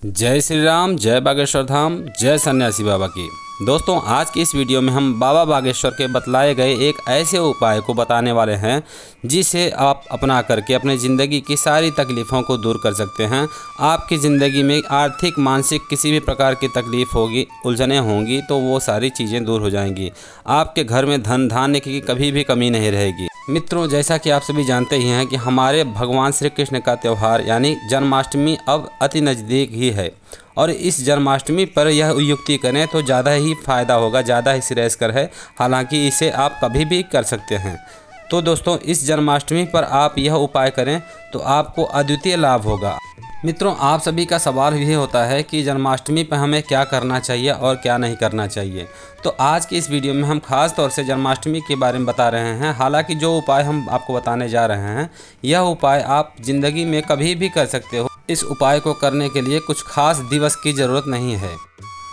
जय श्री राम, जय बागेश्वर धाम, जय सन्यासी बाबा की। दोस्तों, आज की इस वीडियो में हम बाबा बागेश्वर के बतलाए गए एक ऐसे उपाय को बताने वाले हैं जिसे आप अपना करके अपने ज़िंदगी की सारी तकलीफ़ों को दूर कर सकते हैं। आपकी ज़िंदगी में आर्थिक, मानसिक किसी भी प्रकार की तकलीफ़ होगी, उलझनें होंगी, तो वो सारी चीज़ें दूर हो जाएंगी। आपके घर में धन धान्य की कभी भी कमी नहीं रहेगी। मित्रों, जैसा कि आप सभी जानते ही हैं कि हमारे भगवान श्री कृष्ण का त्यौहार यानी जन्माष्टमी अब अति नज़दीक ही है और इस जन्माष्टमी पर यह युक्ति करें तो ज़्यादा ही फ़ायदा होगा, ज़्यादा ही श्रेयस्कर है। हालांकि इसे आप कभी भी कर सकते हैं। तो दोस्तों, इस जन्माष्टमी पर आप यह उपाय करें तो आपको अद्वितीय लाभ होगा। मित्रों, आप सभी का सवाल ये होता है कि जन्माष्टमी पर हमें क्या करना चाहिए और क्या नहीं करना चाहिए। तो आज की इस वीडियो में हम खास तौर से जन्माष्टमी के बारे में बता रहे हैं। हालांकि जो उपाय हम आपको बताने जा रहे हैं, यह उपाय आप ज़िंदगी में कभी भी कर सकते हो। इस उपाय को करने के लिए कुछ खास दिवस की ज़रूरत नहीं है।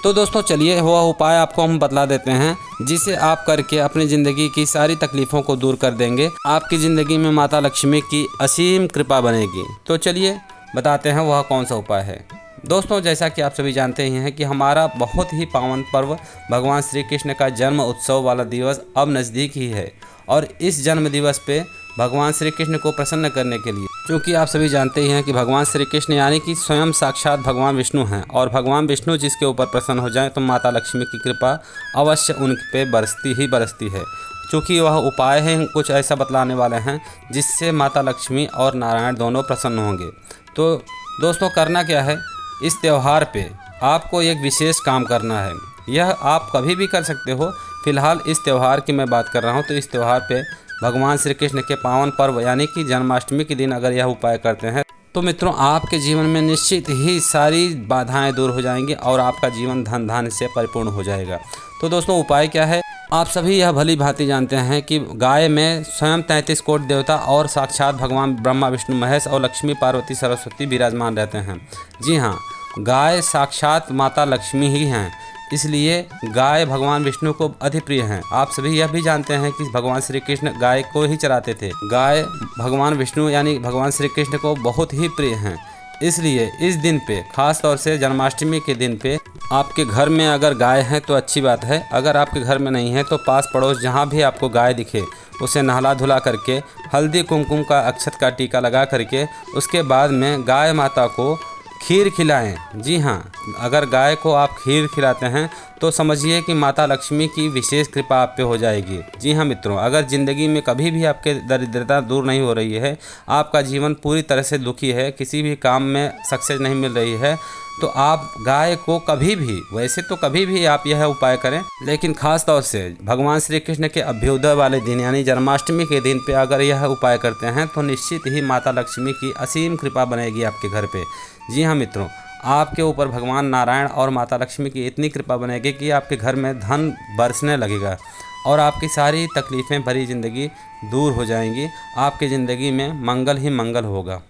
तो दोस्तों, चलिए वह उपाय आपको हम बतला देते हैं जिसे आप करके अपनी ज़िंदगी की सारी तकलीफ़ों को दूर कर देंगे। आपकी ज़िंदगी में माता लक्ष्मी की असीम कृपा बनेगी। तो चलिए बताते हैं वह कौन सा उपाय है। दोस्तों, जैसा कि आप सभी जानते ही हैं कि हमारा बहुत ही पावन पर्व भगवान श्री कृष्ण का जन्म उत्सव वाला दिवस अब नज़दीक ही है और इस जन्म दिवस पे भगवान श्री कृष्ण को प्रसन्न करने के लिए, क्योंकि आप सभी जानते ही हैं कि भगवान श्री कृष्ण यानी कि स्वयं साक्षात भगवान विष्णु हैं और भगवान विष्णु जिसके ऊपर प्रसन्न हो जाए तो माता लक्ष्मी की कृपा अवश्य उन पे बरसती है। क्योंकि वह उपाय है कुछ ऐसा बतलाने वाले हैं जिससे माता लक्ष्मी और नारायण दोनों प्रसन्न होंगे। तो दोस्तों, करना क्या है, इस त्यौहार पे आपको एक विशेष काम करना है। यह आप कभी भी कर सकते हो। फ़िलहाल इस त्यौहार की मैं बात कर रहा हूँ। तो इस त्यौहार पे भगवान श्री कृष्ण के पावन पर्व यानी कि जन्माष्टमी के दिन अगर यह उपाय करते हैं तो मित्रों, आपके जीवन में निश्चित ही सारी बाधाएं दूर हो जाएंगी और आपका जीवन धन धान्य से परिपूर्ण हो जाएगा। तो दोस्तों, उपाय क्या है, आप सभी यह भली भांति जानते हैं कि गाय में स्वयं 33 कोटि देवता और साक्षात भगवान ब्रह्मा विष्णु महेश और लक्ष्मी पार्वती सरस्वती विराजमान रहते हैं। जी हाँ, गाय साक्षात माता लक्ष्मी ही हैं, इसलिए गाय भगवान विष्णु को अति प्रिय हैं। आप सभी यह भी जानते हैं कि भगवान श्री कृष्ण गाय को ही चराते थे। गाय भगवान विष्णु यानी भगवान श्री कृष्ण को बहुत ही प्रिय हैं। इसलिए इस दिन पे, खास तौर से जन्माष्टमी के दिन पे, आपके घर में अगर गाय है तो अच्छी बात है। अगर आपके घर में नहीं है तो पास पड़ोस जहाँ भी आपको गाय दिखे उसे नहला धुला करके हल्दी कुमकुम का अक्षत का टीका लगा करके उसके बाद में गाय माता को खीर खिलाएं। जी हाँ, अगर गाय को आप खीर खिलाते हैं तो समझिए कि माता लक्ष्मी की विशेष कृपा आप पे हो जाएगी। जी हाँ मित्रों, अगर ज़िंदगी में कभी भी आपके दरिद्रता दूर नहीं हो रही है, आपका जीवन पूरी तरह से दुखी है, किसी भी काम में सक्सेस नहीं मिल रही है, तो आप गाय को कभी भी, वैसे तो कभी भी आप यह उपाय करें, लेकिन खास तौर से भगवान श्री कृष्ण के अभ्युदय वाले दिन यानी जन्माष्टमी के दिन पे अगर यह उपाय करते हैं तो निश्चित ही माता लक्ष्मी की असीम कृपा बनेगी आपके घर पे। जी हाँ मित्रों, आपके ऊपर भगवान नारायण और माता लक्ष्मी की इतनी कृपा बनेगी कि आपके घर में धन बरसने लगेगा और आपकी सारी तकलीफ़ें भरी ज़िंदगी दूर हो जाएंगी। आपकी ज़िंदगी में मंगल ही मंगल होगा,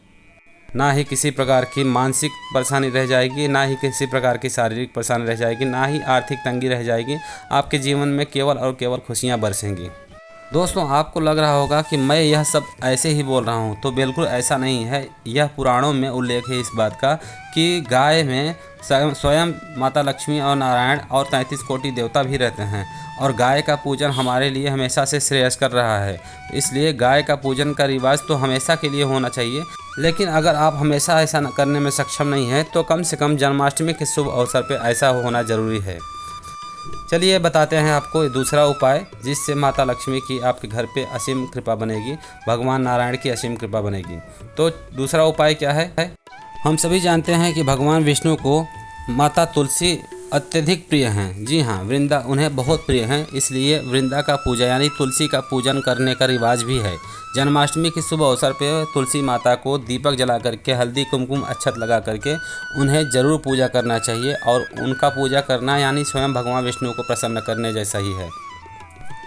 ना ही किसी प्रकार की मानसिक परेशानी रह जाएगी, ना ही किसी प्रकार की शारीरिक परेशानी रह जाएगी, ना ही आर्थिक तंगी रह जाएगी। आपके जीवन में केवल और केवल खुशियाँ बरसेंगी। दोस्तों, आपको लग रहा होगा कि मैं यह सब ऐसे ही बोल रहा हूँ, तो बिल्कुल ऐसा नहीं है। यह पुराणों में उल्लेख है इस बात का कि गाय में स्वयं माता लक्ष्मी और नारायण और 33 कोटि देवता भी रहते हैं और गाय का पूजन हमारे लिए हमेशा से श्रेयस्कर रहा है। इसलिए गाय का पूजन का रिवाज तो हमेशा के लिए होना चाहिए। लेकिन अगर आप हमेशा ऐसा करने में सक्षम नहीं हैं तो कम से कम जन्माष्टमी के शुभ अवसर पर ऐसा होना ज़रूरी है। चलिए बताते हैं आपको दूसरा उपाय जिससे माता लक्ष्मी की आपके घर पे असीम कृपा बनेगी, भगवान नारायण की असीम कृपा बनेगी। तो दूसरा उपाय क्या है, हम सभी जानते हैं कि भगवान विष्णु को माता तुलसी अत्यधिक प्रिय हैं। जी हाँ, वृंदा उन्हें बहुत प्रिय हैं, इसलिए वृंदा का पूजा यानी तुलसी का पूजन करने का रिवाज भी है। जन्माष्टमी के शुभ अवसर पर तुलसी माता को दीपक जला करके हल्दी कुमकुम अक्षत लगा करके उन्हें ज़रूर पूजा करना चाहिए और उनका पूजा करना यानी स्वयं भगवान विष्णु को प्रसन्न करने जैसा ही है।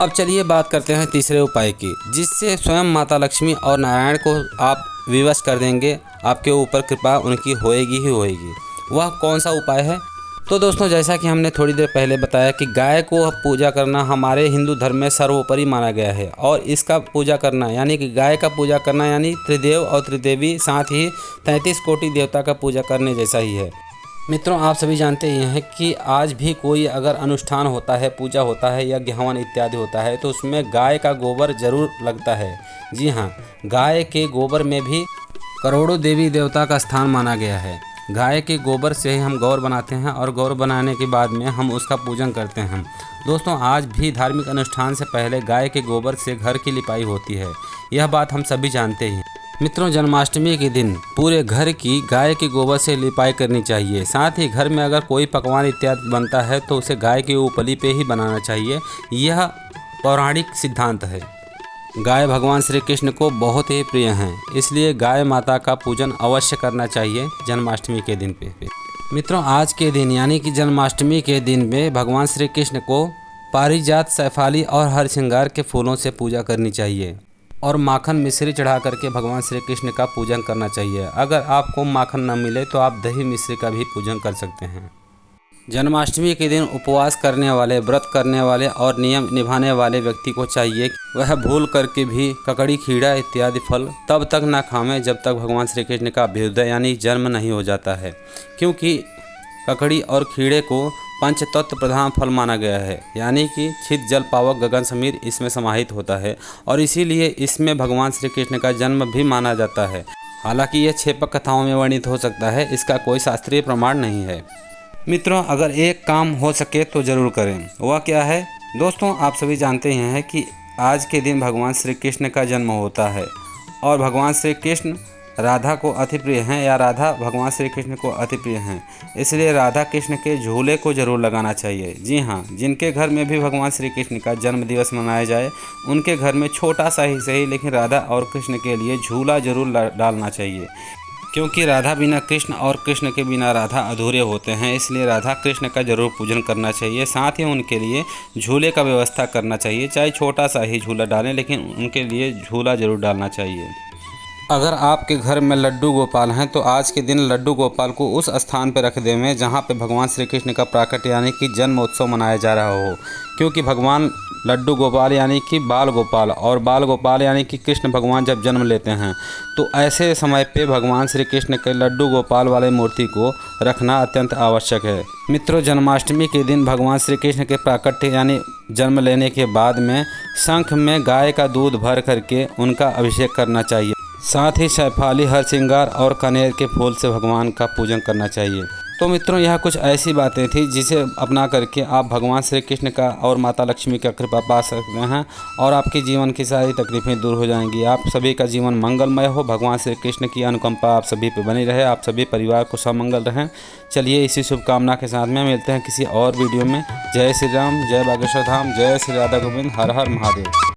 अब चलिए बात करते हैं तीसरे उपाय की जिससे स्वयं माता लक्ष्मी और नारायण को आप विवश कर देंगे। आपके ऊपर कृपा उनकी होएगी ही होएगी। वह कौन सा उपाय है, तो दोस्तों, जैसा कि हमने थोड़ी देर पहले बताया कि गाय को पूजा करना हमारे हिंदू धर्म में सर्वोपरि माना गया है और इसका पूजा करना यानी कि गाय का पूजा करना यानी त्रिदेव और त्रिदेवी साथ ही 33 कोटि देवता का पूजा करने जैसा ही है। मित्रों, आप सभी जानते ही हैं कि आज भी कोई अगर अनुष्ठान होता है, पूजा होता है या हवन इत्यादि होता है तो उसमें गाय का गोबर जरूर लगता है। जी हाँ, गाय के गोबर में भी करोड़ों देवी देवता का स्थान माना गया है। गाय के गोबर से ही हम गौर बनाते हैं और गौर बनाने के बाद में हम उसका पूजन करते हैं। दोस्तों, आज भी धार्मिक अनुष्ठान से पहले गाय के गोबर से घर की लिपाई होती है। यह बात हम सभी जानते हैं। मित्रों, जन्माष्टमी के दिन पूरे घर की गाय के गोबर से लिपाई करनी चाहिए। साथ ही घर में अगर कोई पकवान इत्यादि बनता है तो उसे गाय की उपली पे ही बनाना चाहिए। यह पौराणिक सिद्धांत है। गाय भगवान श्री कृष्ण को बहुत ही प्रिय हैं, इसलिए गाय माता का पूजन अवश्य करना चाहिए जन्माष्टमी के दिन पे। मित्रों, आज के दिन यानी कि जन्माष्टमी के दिन में भगवान श्री कृष्ण को पारिजात, सैफाली और हर श्रृंगार के फूलों से पूजा करनी चाहिए और माखन मिश्री चढ़ा करके भगवान श्री कृष्ण का पूजन करना चाहिए। अगर आपको माखन न मिले तो आप दही मिश्री का भी पूजन कर सकते हैं। जन्माष्टमी के दिन उपवास करने वाले, व्रत करने वाले और नियम निभाने वाले व्यक्ति को चाहिए कि वह भूल करके भी ककड़ी, खीरा इत्यादि फल तब तक ना खाएं जब तक भगवान श्री कृष्ण का अभ्युदय यानी जन्म नहीं हो जाता है, क्योंकि ककड़ी और खीरे को पंचतत्व प्रधान फल माना गया है, यानी कि छित, जल, पावक, गगन समीर इसमें समाहित होता है और इसीलिए इसमें भगवान श्री कृष्ण का जन्म भी माना जाता है। हालांकि यह छेपक कथाओं में वर्णित हो सकता है, इसका कोई शास्त्रीय प्रमाण नहीं है। मित्रों, अगर एक काम हो सके तो ज़रूर करें। वह क्या है? दोस्तों, आप सभी जानते ही हैं कि आज के दिन भगवान श्री कृष्ण का जन्म होता है और भगवान श्री कृष्ण राधा को अति प्रिय हैं या राधा भगवान श्री कृष्ण को अति प्रिय हैं, इसलिए राधा कृष्ण के झूले को ज़रूर लगाना चाहिए। जी हाँ, जिनके घर में भी भगवान श्री कृष्ण का जन्म दिवस मनाया जाए उनके घर में छोटा सा ही सही लेकिन राधा और कृष्ण के लिए झूला जरूर डालना चाहिए, क्योंकि राधा बिना कृष्ण और कृष्ण के बिना राधा अधूरे होते हैं। इसलिए राधा कृष्ण का जरूर पूजन करना चाहिए। साथ ही उनके लिए झूले का व्यवस्था करना चाहिए, चाहे छोटा सा ही झूला डालें लेकिन उनके लिए झूला जरूर डालना चाहिए। अगर आपके घर में लड्डू गोपाल हैं तो आज के दिन लड्डू गोपाल को उस स्थान पर रख देवें जहाँ पे भगवान श्री कृष्ण का प्राकट्य यानी कि जन्मोत्सव मनाया जा रहा हो, क्योंकि भगवान लड्डू गोपाल यानी कि बाल गोपाल और बाल गोपाल यानी कि कृष्ण भगवान जब जन्म लेते हैं तो ऐसे समय पे भगवान श्री कृष्ण के लड्डू गोपाल वाले मूर्ति को रखना अत्यंत आवश्यक है। मित्रों, जन्माष्टमी के दिन भगवान श्री कृष्ण के प्राकट्य यानी जन्म लेने के बाद में शंख में गाय का दूध भर करके उनका अभिषेक करना चाहिए। साथ ही सैफाली, हर श्रृंगार और कनेर के फूल से भगवान का पूजन करना चाहिए। तो मित्रों, यह कुछ ऐसी बातें थी जिसे अपना करके आप भगवान श्री कृष्ण का और माता लक्ष्मी का कृपा पा सकते हैं और आपके जीवन की सारी तकलीफें दूर हो जाएंगी। आप सभी का जीवन मंगलमय हो। भगवान श्री कृष्ण की अनुकंपा आप सभी पे बनी रहे, आप सभी परिवार को समंगल रहें। चलिए, इसी शुभकामना के साथ में मिलते हैं किसी और वीडियो में। जय श्री राम, जय बागेश्वर धाम, जय श्री राधा गोविंद, हर हर महादेव।